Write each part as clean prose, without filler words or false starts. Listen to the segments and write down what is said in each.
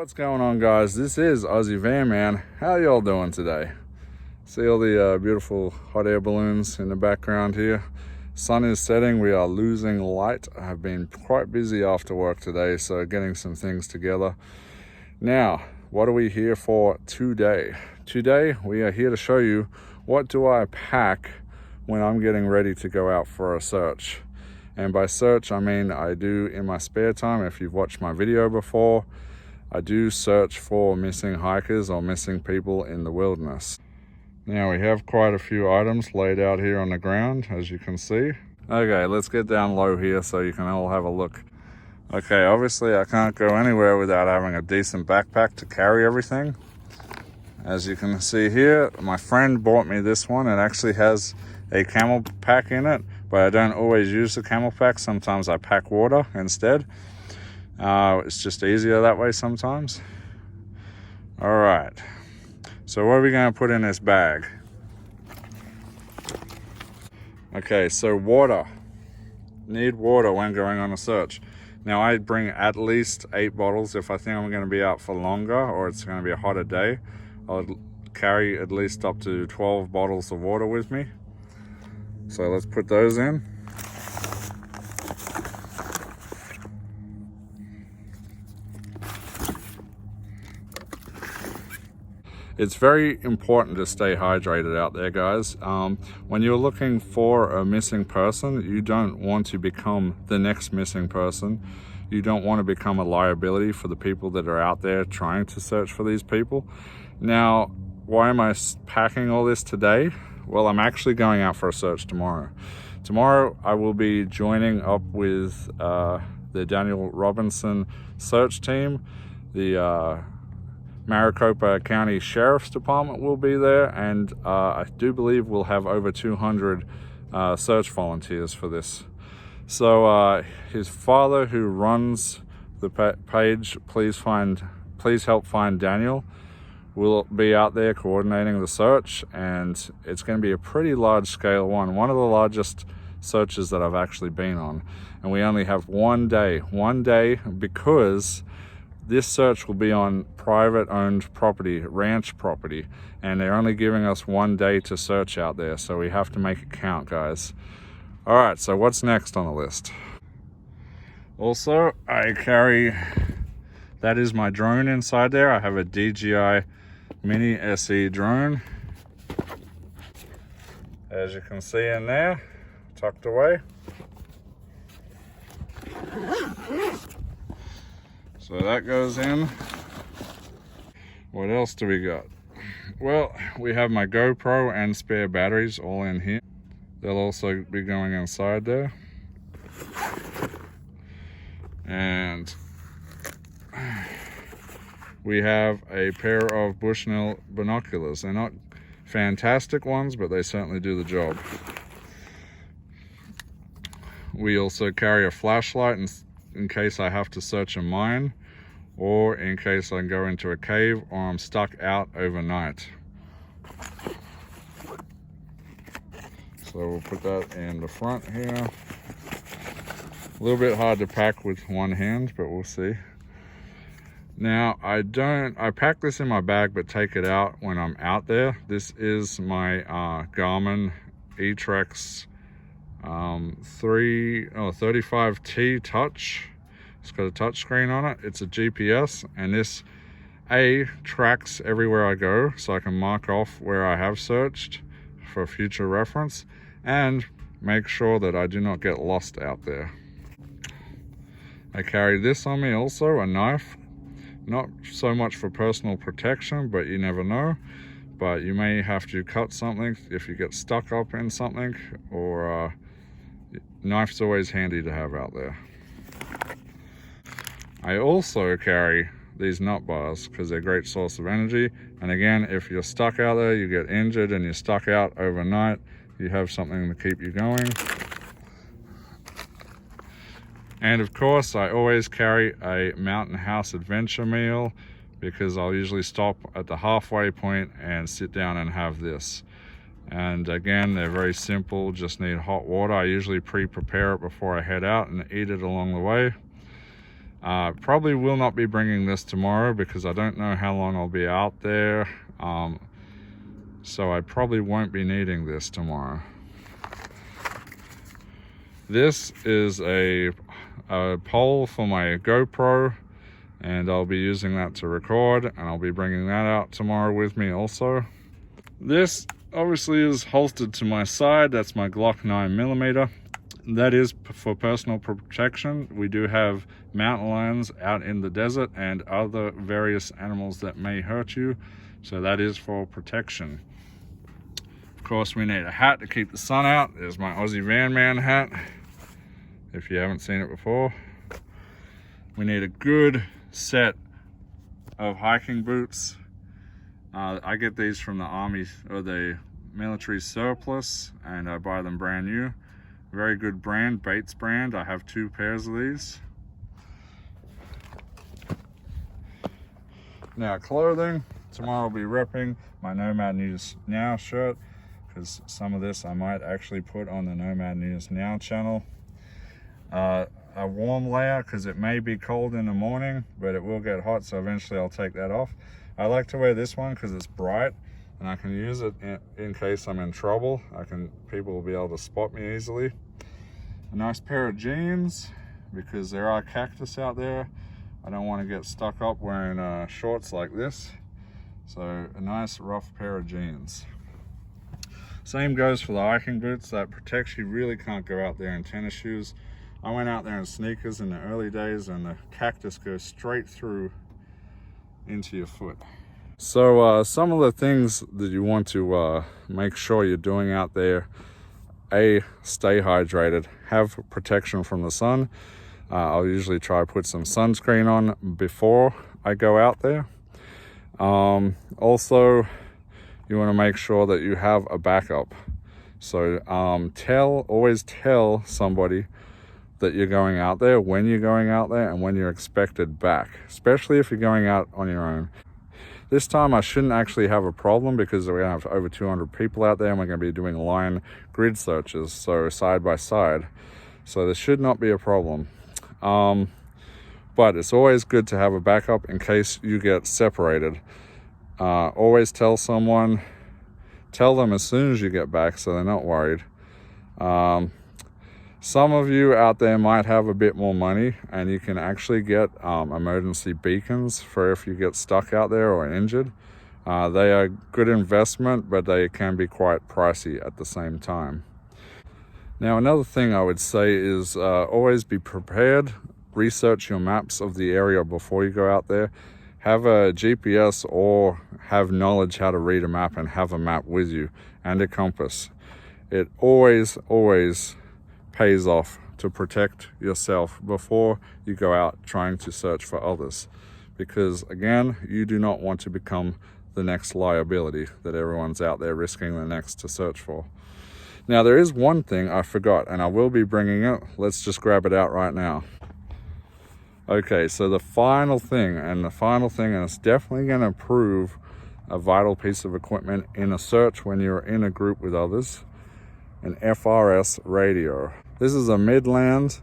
What's going on, guys? This is Aussie Van Man. How y'all doing today? See all the beautiful hot air balloons in the background here. Sun is setting, we are losing light. I've been quite busy after work today, so getting some things together. Now, what are we here for today? Today, we are here to show you what do I pack when I'm getting ready to go out for a search. And by search, I mean I do in my spare time. If you've watched my video before, I do search for missing hikers or missing people in the wilderness. Now we have quite a few items laid out here on the ground, as you can see. Okay, let's get down low here so you can all have a look. Okay, obviously I can't go anywhere without having a decent backpack to carry everything. As you can see here, my friend bought me this one. It actually has a camel pack in it, but I don't always use the camel pack. Sometimes I pack water instead. It's just easier that way sometimes. All right, so what are we going to put in this bag? Okay, so water. Need water when going on a search. Now I bring at least 8 bottles. If I think I'm going to be out for longer or it's going to be a hotter day, I'll carry at least up to 12 bottles of water with me. So let's put those in. It's very important to stay hydrated out there, guys. When you're looking for a missing person, you don't want to become the next missing person. You don't want to become a liability for the people that are out there trying to search for these people. Now, why am I packing all this today? Well, I'm actually going out for a search tomorrow. Tomorrow, I will be joining up with the Daniel Robinson search team. The Maricopa County Sheriff's Department will be there, and I do believe we'll have over 200 search volunteers for this. So his father, who runs the page, please help find Daniel, will be out there coordinating the search, and it's going to be a pretty large scale one of the largest searches that I've actually been on. And we only have one day because this search will be on private owned property, ranch property, and they're only giving us one day to search out there, so we have to make it count, guys. All right, so what's next on the list? Also, I carry, that is my drone inside there. I have a DJI Mini SE drone, as you can see in there, tucked away. So that goes in. What else do we got? Well, we have my GoPro and spare batteries all in here. They'll also be going inside there. And we have a pair of Bushnell binoculars. They're not fantastic ones, but they certainly do the job. We also carry a flashlight in case I have to search a mine, or in case I go into a cave or I'm stuck out overnight. So we'll put that in the front here. A little bit hard to pack with one hand, but we'll see. Now, I pack this in my bag, but take it out when I'm out there. This is my Garmin eTrex 35T Touch. It's got a touch screen on it. It's a GPS, and this tracks everywhere I go, so I can mark off where I have searched for future reference and make sure that I do not get lost out there. I carry this on me also, a knife. Not so much for personal protection, but you never know. But you may have to cut something if you get stuck up in something, or knife's always handy to have out there. I also carry these nut bars because they're a great source of energy. And again, if you're stuck out there, you get injured and you're stuck out overnight, you have something to keep you going. And of course, I always carry a Mountain House adventure meal because I'll usually stop at the halfway point and sit down and have this. And again, they're very simple, just need hot water. I usually pre-prepare it before I head out and eat it along the way. Probably will not be bringing this tomorrow because I don't know how long I'll be out there. So I probably won't be needing this tomorrow. This is a pole for my GoPro, and I'll be using that to record, and I'll be bringing that out tomorrow with me also. This obviously is holstered to my side. That's my Glock 9mm. That is for personal protection. We do have mountain lions out in the desert and other various animals that may hurt you, so that is for protection. Of course, we need a hat to keep the sun out. There's my Aussie Van Man hat, if you haven't seen it before. We need a good set of hiking boots. I get these from the army or the military surplus, and I buy them brand new. Very good brand, Bates brand. I have 2 pairs of these. Now clothing, tomorrow I'll be repping my Nomad News Now shirt, because some of this I might actually put on the Nomad News Now channel. A warm layer because it may be cold in the morning, but it will get hot, so eventually I'll take that off. I like to wear this one because it's bright and I can use it in case I'm in trouble. People will be able to spot me easily. A nice pair of jeans because there are cactus out there. I don't want to get stuck up wearing shorts like this. So a nice rough pair of jeans. Same goes for the hiking boots. That protects you. Really can't go out there in tennis shoes. I went out there in sneakers in the early days and the cactus goes straight through into your foot. So some of the things that you want to make sure you're doing out there: A, stay hydrated, have protection from the sun. I'll usually try to put some sunscreen on before I go out there. Also, you want to make sure that you have a backup. So always tell somebody that you're going out there, when you're going out there, and when you're expected back, especially if you're going out on your own. This time I shouldn't actually have a problem because we have over 200 people out there and we're going to be doing line grid searches, so side by side. So there should not be a problem. But it's always good to have a backup in case you get separated. Always tell someone, tell them as soon as you get back so they're not worried. Some of you out there might have a bit more money and you can actually get emergency beacons for if you get stuck out there or injured. They are good investment, but they can be quite pricey at the same time. Now, another thing I would say is always be prepared. Research your maps of the area before you go out there. Have a GPS or have knowledge how to read a map and have a map with you and a compass. It always pays off to protect yourself before you go out trying to search for others, because again, you do not want to become the next liability that everyone's out there risking their necks to search for. Now, there is one thing I forgot and I will be bringing it. Let's just grab it out right now. Okay, so the final thing, and it's definitely going to prove a vital piece of equipment in a search when you're in a group with others: an FRS radio. This is a Midland.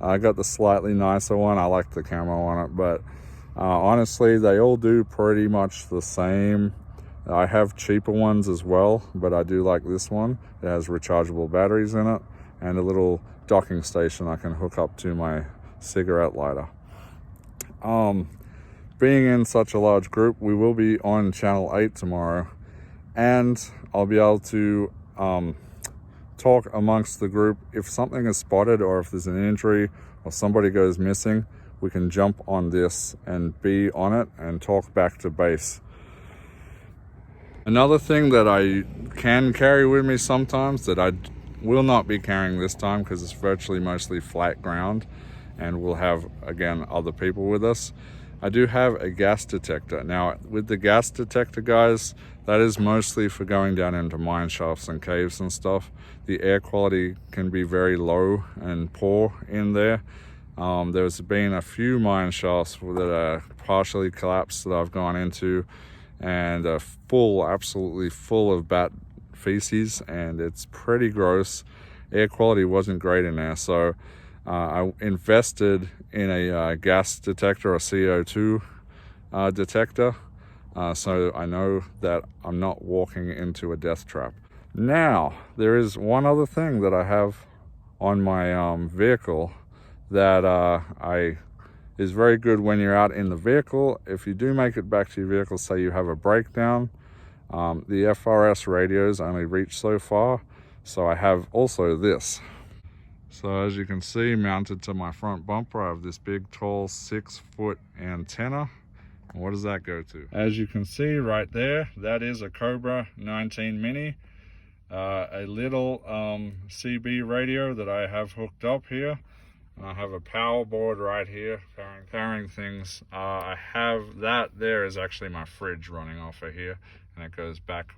I got the slightly nicer one. I like the camo on it, but honestly, they all do pretty much the same. I have cheaper ones as well, but I do like this one. It has rechargeable batteries in it and a little docking station I can hook up to my cigarette lighter. Being in such a large group, we will be on channel 8 tomorrow, and I'll be able to talk amongst the group. If something is spotted or if there's an injury or somebody goes missing, we can jump on this and be on it and talk back to base. Another thing that I can carry with me sometimes that I will not be carrying this time because it's virtually mostly flat ground and we'll have, again, other people with us. I do have a gas detector. Now, with the gas detector, guys, that is mostly for going down into mine shafts and caves and stuff. The air quality can be very low and poor in there. There's been a few mine shafts that are partially collapsed that I've gone into and are absolutely full of bat feces, and it's pretty gross. Air quality wasn't great in there, so I invested in a gas detector or CO2 detector, so I know that I'm not walking into a death trap. Now, there is one other thing that I have on my vehicle that is very good when you're out in the vehicle. If you do make it back to your vehicle, say you have a breakdown, the FRS radios only reach so far, so I have also this. So as you can see, mounted to my front bumper, I have this big, tall 6-foot antenna. And what does that go to? As you can see right there, that is a Cobra 19 Mini, a little CB radio that I have hooked up here. And I have a power board right here, powering things. I have that there is actually my fridge running off of here, and it goes back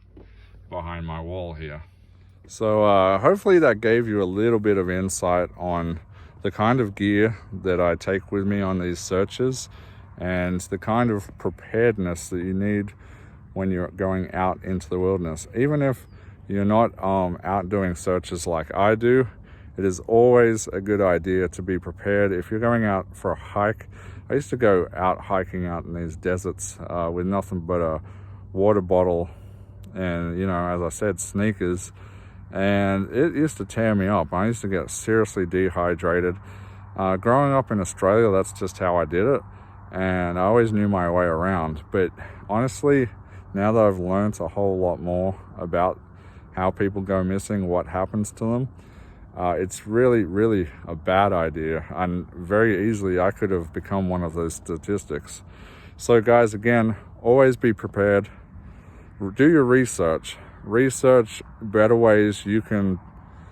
behind my wall here. So hopefully that gave you a little bit of insight on the kind of gear that I take with me on these searches and the kind of preparedness that you need when you're going out into the wilderness. Even if you're not out doing searches like I do, it is always a good idea to be prepared. If you're going out for a hike, I used to go out hiking out in these deserts with nothing but a water bottle and, you know, as I said, sneakers. And it used to tear me up. I used to get seriously dehydrated. Growing up in Australia, that's just how I did it. And I always knew my way around. But honestly, now that I've learned a whole lot more about how people go missing, what happens to them, it's really, really a bad idea. And very easily, I could have become one of those statistics. So guys, again, always be prepared. Do your research. Research better ways you can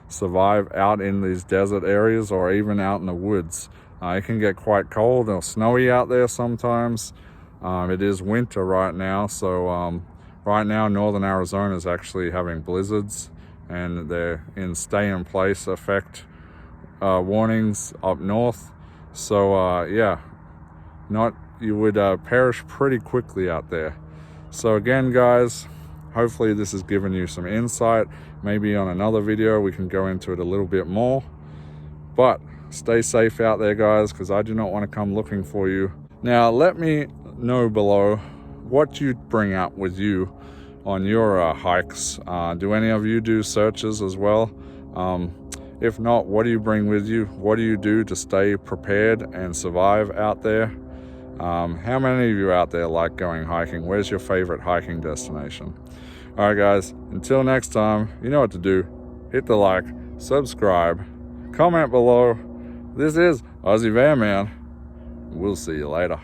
survive out in these desert areas or even out in the woods. It can get quite cold or snowy out there sometimes. It is winter right now, so right now northern Arizona is actually having blizzards, and they're in stay-in-place effect warnings up north. So yeah, you would perish pretty quickly out there. So again, guys, hopefully this has given you some insight. Maybe on another video we can go into it a little bit more. But stay safe out there, guys, because I do not want to come looking for you. Now, let me know below what you bring out with you on your hikes. Do any of you do searches as well? If not, what do you bring with you? What do you do to stay prepared and survive out there? How many of you out there like going hiking? Where's your favorite hiking destination? All right, guys, until next time, you know what to do. Hit the like, subscribe, comment below. This is Aussie Van Man. We'll see you later.